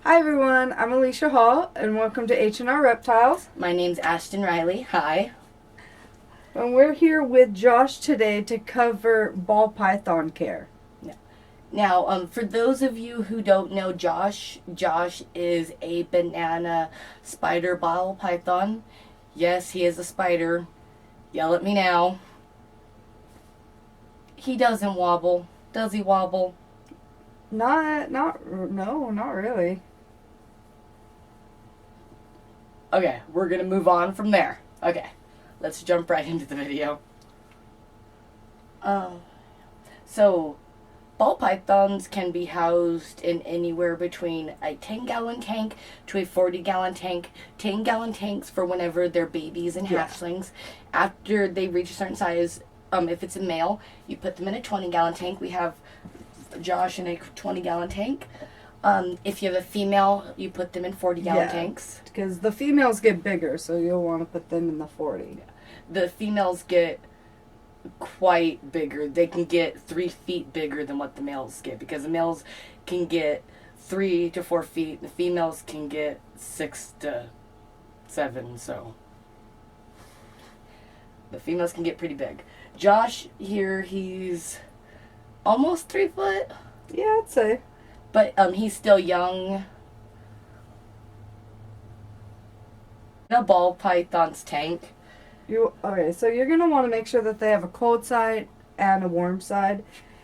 Hi everyone, I'm Alicia Hall and welcome to H&R Reptiles. My name's Ashton Riley. Hi. And we're here with Josh today to cover ball python care. Now, for those of you who don't know Josh is a banana spider ball python. Yes, he is a spider. Yell at me now. He doesn't wobble. Does he wobble? No, not really. Okay, we're gonna move on from there. Okay, let's jump right into the video. So, ball pythons can be housed in anywhere between a 10-gallon tank to a 40-gallon tank. 10-gallon tanks for whenever they're babies and hatchlings. After they reach a certain size, if it's a male, you put them in a 20-gallon tank. We have Josh in a 20-gallon tank. If you have a female, you put them in 40-gallon tanks. Because the females get bigger, so you'll want to put them in the 40. The females get quite bigger. They can get 3 feet bigger than what the males get, because the males can get 3 to 4 feet. The females can get 6 to 7, so the females can get pretty big. Josh here, he's almost 3 foot. Yeah, I'd say. But he's still young. A ball python's tank. Okay, so you're going to want to make sure that they have a cold side and a warm side.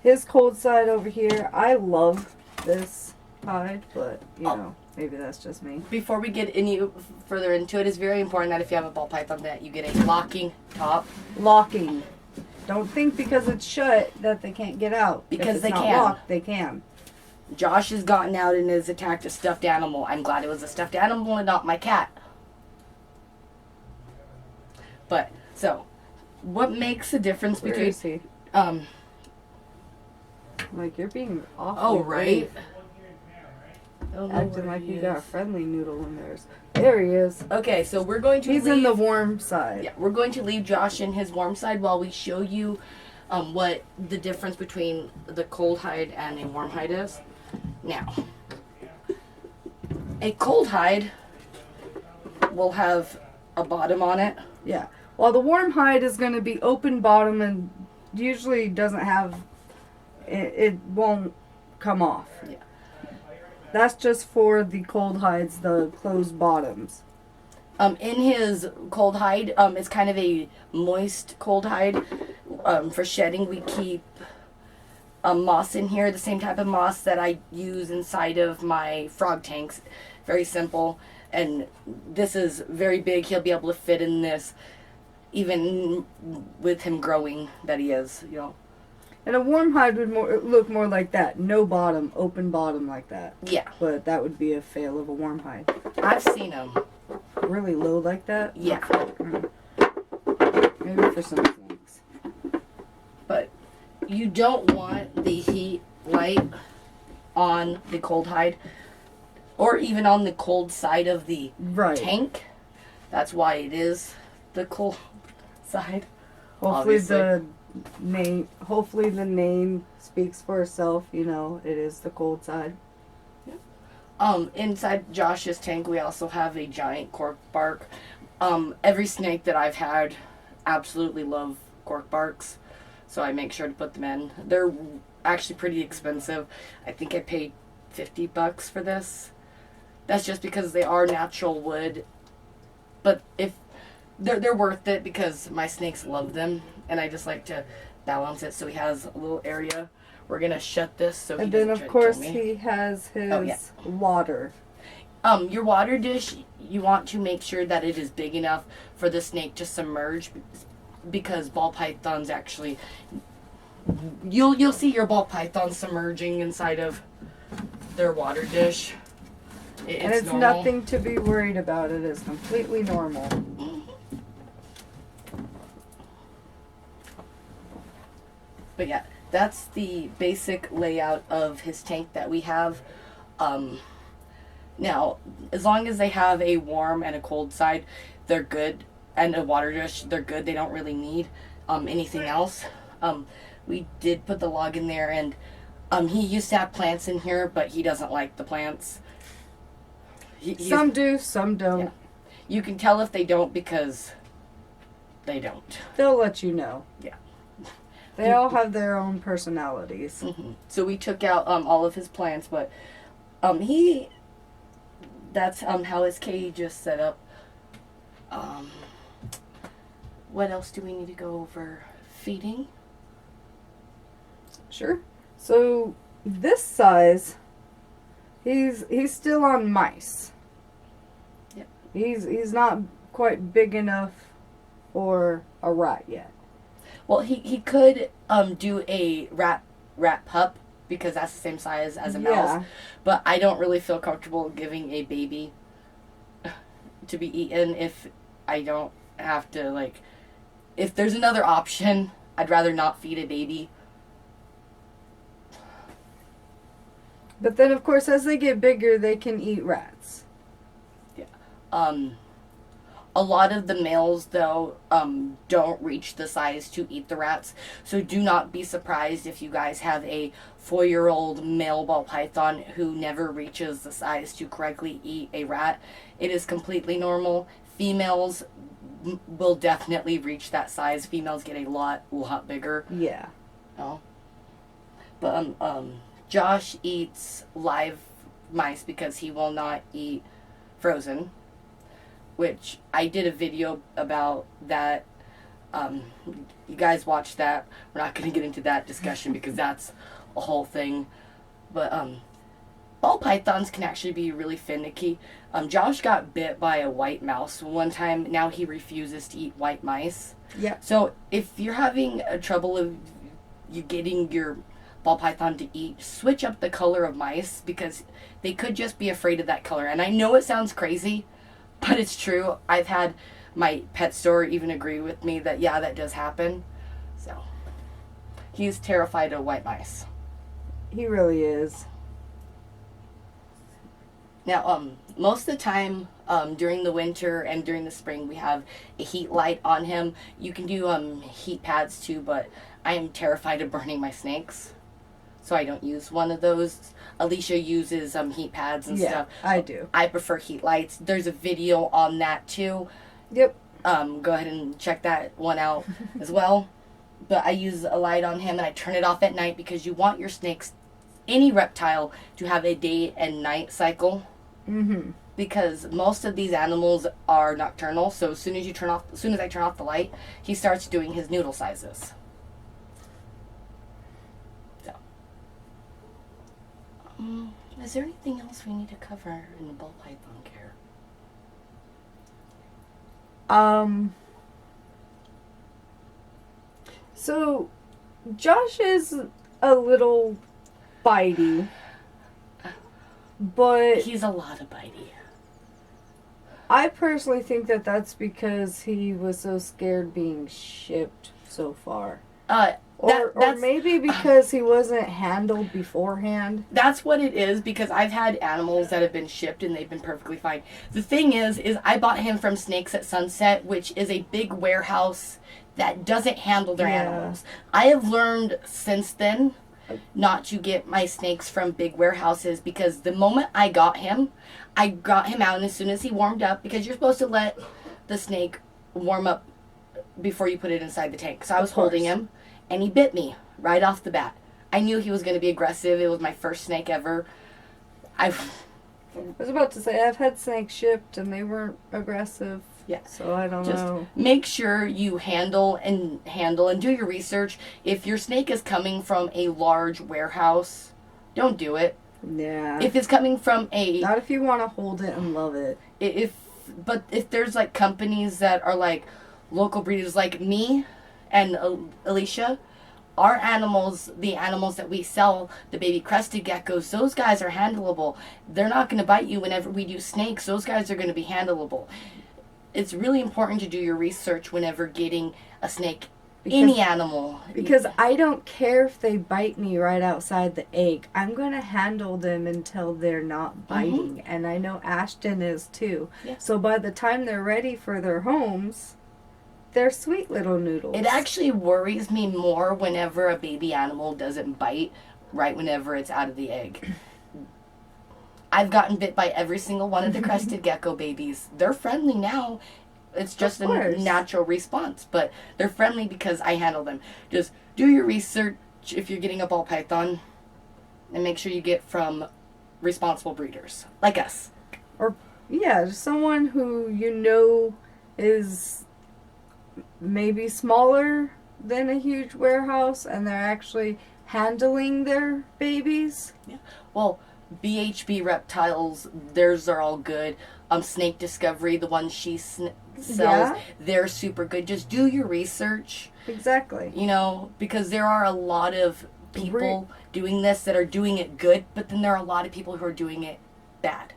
His cold side over here, I love this hide, but, you know, maybe that's just me. Before we get any further into it, it's very important that if you have a ball python that you get a locking top. Locking. Don't think because it's shut that they can't get out. Because if they it's not can. Locked, they can. Josh has gotten out and has attacked a stuffed animal. I'm glad it was a stuffed animal and not my cat. But, so, what makes the difference Where between... is he? Like, you're being awful. Oh, right. Acting like you got a friendly noodle in there. There he is. Okay, so we're going to He's in the warm side. Yeah, we're going to leave Josh in his warm side while we show you what the difference between the cold hide and a warm hide is. Now, a cold hide will have a bottom on it. Yeah. While the warm hide is going to be open bottom and usually doesn't have, it won't come off. Yeah. That's just for the cold hides, the closed bottoms. In his cold hide, it's kind of a moist cold hide. For shedding, we keep moss in here, the same type of moss that I use inside of my frog tanks. Very simple. And this is very big. He'll be able to fit in this, even with him growing that he is, you know. And a warm hide would look more like that. No bottom, open bottom like that. Yeah. But that would be a fail of a warm hide. I've seen them. Really low like that? Yeah. Maybe for some things. But you don't want the heat light on the cold hide, or even on the cold side of the tank. That's why it is the cold side. Hopefully the name speaks for itself, you know, it is the cold side. Inside Josh's tank we also have a giant cork bark. Every snake that I've had absolutely love cork barks, so I make sure to put them in. They're actually pretty expensive. I think I paid $50 for this. That's just because they are natural wood, but if they're worth it because my snakes love them, and I just like to balance it so he has a little area. We're gonna shut this so he and doesn't then try of to kill course me. he has his water. Your water dish, you want to make sure that it is big enough for the snake to submerge, because ball pythons actually, you'll see your ball python submerging inside of their water dish. And it's normal. nothing to be worried about. It is completely normal. But yeah, that's the basic layout of his tank that we have. Now, as long as they have a warm and a cold side, they're good. And a water dish, they're good. They don't really need anything else. We did put the log in there, and he used to have plants in here, but he doesn't like the plants. Some do, some don't. Yeah. You can tell if they don't because they don't. They'll let you know. Yeah. They all have their own personalities. Mm-hmm. So we took out all of his plants, but that's how his cage is set up. What else do we need to go over? Feeding. Sure. So this size, he's still on mice. Yep. He's not quite big enough for a rat yet. Well, he could do a rat pup because that's the same size as a mouse. But I don't really feel comfortable giving a baby to be eaten if I don't have to, like, if there's another option, I'd rather not feed a baby. But then, of course, as they get bigger, they can eat rats. Yeah. A lot of the males, though, don't reach the size to eat the rats. So do not be surprised if you guys have a 4-year-old male ball python who never reaches the size to correctly eat a rat. It is completely normal. Females will definitely reach that size. Females get a lot bigger. Yeah. Oh. But Josh eats live mice because he will not eat frozen, which I did a video about that. You guys watch that. We're not going to get into that discussion because that's a whole thing. But ball pythons can actually be really finicky. Josh got bit by a white mouse one time. Now he refuses to eat white mice. Yeah. So if you're having a trouble of you getting your ball python to eat, switch up the color of mice because they could just be afraid of that color. And I know it sounds crazy, but it's true. I've had my pet store even agree with me that, yeah, that does happen. So he's terrified of white mice. He really is. Now, most of the time during the winter and during the spring, we have a heat light on him. You can do heat pads too, but I am terrified of burning my snakes, so I don't use one of those. Alicia uses heat pads and stuff. I do. I prefer heat lights. There's a video on that too. Yep. Go ahead and check that one out as well. But I use a light on him and I turn it off at night because you want your snakes, any reptile, to have a day and night cycle. Mm-hmm. Because most of these animals are nocturnal, so as soon as I turn off the light, he starts doing his noodle sizes. So, is there anything else we need to cover in the ball python care? So Josh is a little bitey, but He's a lot of bitey. I personally think that that's because he was so scared being shipped so far. Or maybe because he wasn't handled beforehand. That's what it is, because I've had animals that have been shipped and they've been perfectly fine. The thing is I bought him from Snakes at Sunset, which is a big warehouse that doesn't handle their animals. I have learned since then not to get my snakes from big warehouses, because the moment I got him out, and as soon as he warmed up, because you're supposed to let the snake warm up before you put it inside the tank. So I was holding him, and he bit me right off the bat. I knew he was going to be aggressive. It was my first snake ever. I was about to say, I've had snakes shipped, and they weren't aggressive. Yeah. So I don't know. Make sure you handle and do your research. If your snake is coming from a large warehouse, don't do it. Yeah. If it's coming from not if you want to hold it and love it. If there's like companies that are like local breeders, like me and Alicia, our animals, the animals that we sell, the baby crested geckos, those guys are handleable. They're not going to bite you whenever we do snakes. Those guys are going to be handleable. It's really important to do your research whenever getting a snake, any animal. Because I don't care if they bite me right outside the egg. I'm going to handle them until they're not biting. Mm-hmm. And I know Ashton is too. Yeah. So by the time they're ready for their homes, they're sweet little noodles. It actually worries me more whenever a baby animal doesn't bite right whenever it's out of the egg. I've gotten bit by every single one of the crested gecko babies. They're friendly now. It's just a course. natural response, but they're friendly because I handle them. Just do your research if you're getting a ball python, and make sure you get from responsible breeders like us. Yeah, just someone who you know is maybe smaller than a huge warehouse and they're actually handling their babies. Well, BHB Reptiles, theirs are all good. Snake Discovery, the one she sells, Yeah. they're super good. Just do your research, Exactly. you know, because there are a lot of people doing this that are doing it good, but then there are a lot of people who are doing it bad.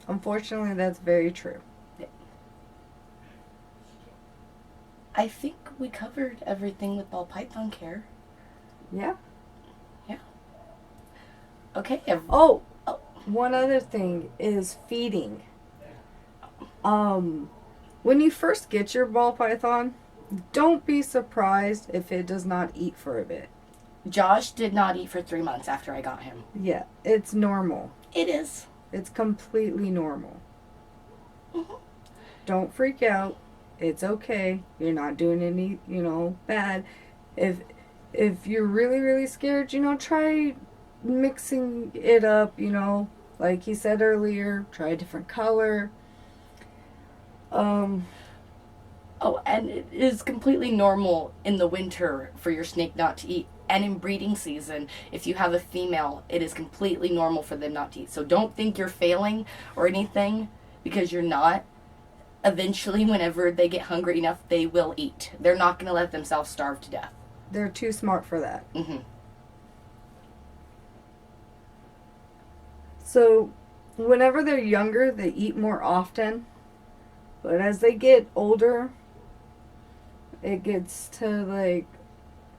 Unfortunately, that's very true. I think we covered everything with ball python care. Yeah. Okay. Oh, one other thing is feeding. When you first get your ball python, don't be surprised if it does not eat for a bit. Josh did not eat for 3 months after I got him. Yeah, it's normal. It is. It's completely normal. Mhm. Don't freak out. It's okay. You're not doing any, bad. If you're really, really scared, try mixing it up, like he said earlier, try a different color. Oh, and it is completely normal in the winter for your snake not to eat. And in breeding season, if you have a female, it is completely normal for them not to eat. So don't think you're failing or anything, because you're not. Eventually, whenever they get hungry enough, they will eat. They're not going to let themselves starve to death. They're too smart for that. Hmm. So, whenever they're younger, they eat more often. But as they get older, it gets to like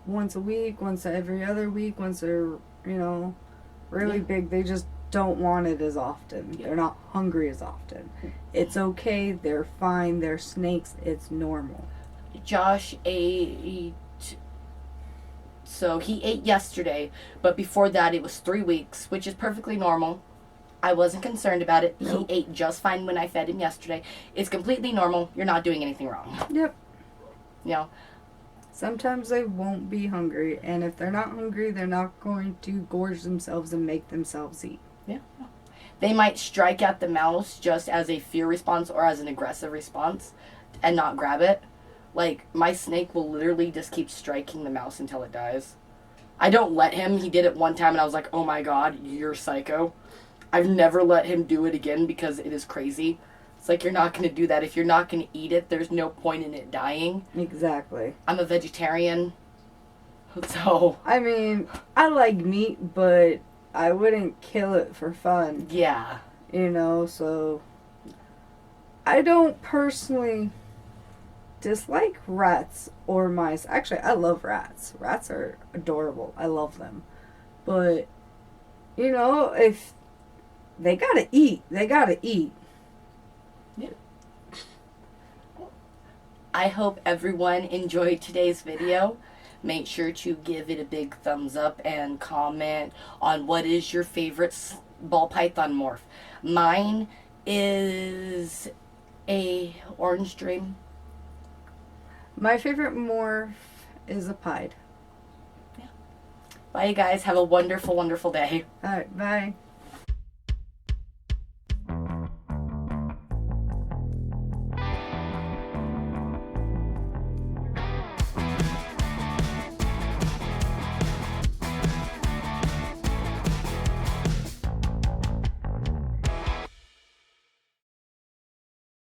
once a week, once every other week, once they're, really Yeah. big, they just don't want it as often. Yeah. They're not hungry as often. It's okay. They're fine. They're snakes. It's normal. Josh ate. So he ate yesterday, but before that it was 3 weeks, which is perfectly normal. I wasn't concerned about it. Nope. He ate just fine when I fed him yesterday. It's completely normal. You're not doing anything wrong. Yep. You know? Sometimes they won't be hungry, and if they're not hungry, they're not going to gorge themselves and make themselves eat. Yeah. They might strike at the mouse just as a fear response or as an aggressive response and not grab it. Like, my snake will literally just keep striking the mouse until it dies. I don't let him. He did it one time and I was like, oh my god, you're psycho. I've never let him do it again because it is crazy. It's like, you're not going to do that. If you're not going to eat it, there's no point in it dying. Exactly. I'm a vegetarian. So, I mean, I like meat, but I wouldn't kill it for fun, yeah. so I don't personally dislike rats or mice. Actually, I love rats. Rats are adorable. I love them. But, if they gotta eat, they gotta eat. I hope everyone enjoyed today's video. Make sure to give it a big thumbs up and comment on what is your favorite ball python morph. Mine is a orange dream. My favorite morph is a pied. Bye, you guys. Have a wonderful, wonderful day. Alright, bye.